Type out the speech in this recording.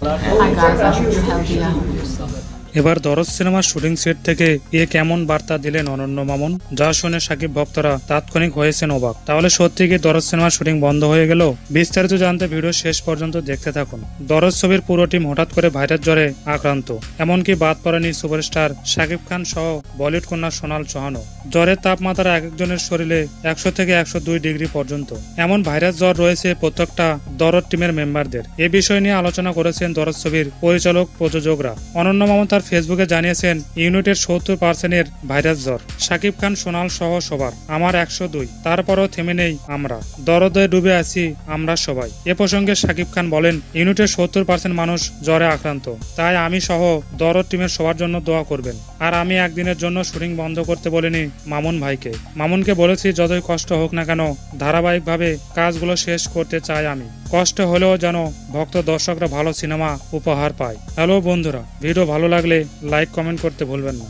Hi guys, I hope you're healthy at home. এবার দরদ সিনেমার শুটিং সেট থেকে কেমন বার্তা দিলেন অনন্য মামুন, যা শুনে সাকিব ভক্তরা তাৎক্ষণিক হয়েছেন অবাক। তাহলে সত্যি কি দরদ সিনেমার শুটিং বন্ধ হয়ে গেল? বিস্তারিত জানতে ভিডিও শেষ পর্যন্ত দেখতে থাকুন। দরদ ছবির পুরো টিম হঠাৎ করে ভাইরাস জ্বরে আক্রান্ত, এমনকি বাদ পড়েনি সুপারস্টার সাকিব খান সহ বলিউড কন্যা সোনাল চৌহানও। জ্বরের তাপমাত্রা এক একজনের শরীরে 100 থেকে 102 ডিগ্রি পর্যন্ত। এমন ভাইরাস জ্বর রয়েছে প্রত্যেকটা দরদ টিমের মেম্বারদের। এ বিষয় নিয়ে আলোচনা করেছেন দরদ ছবির পরিচালক প্রযোজকরা। অনন্য মামুন তার ফেসবুকে জানিয়েছেন, ইউনিটের 70% ভাইরাস জ্বর। সাকিব খান, সোনাল সহ সবার। আমার 102, তারপরও থেমে নেই আমরা। দরদে ডুবে আছি আমরা সবাই। এ প্রসঙ্গে সাকিব খান বলেন, ইউনিটের 70% মানুষ জ্বরে আক্রান্ত, তাই আমি সহ দরদ টিমের সবার জন্য দোয়া করবেন। আর আমি একদিনের জন্য শুটিং বন্ধ করতে বলিনি মামুন ভাইকে। মামুনকে বলেছি, যতই কষ্ট হোক না কেন ধারাবাহিকভাবে কাজগুলো শেষ করতে চাই আমি। কষ্ট হলেও যেন ভক্ত দর্শকরা ভালো সিনেমা উপহার পায়। হ্যালো বন্ধুরা, ভিডিও ভালো লাগলে লাইক কমেন্ট করতে ভুলবেন না।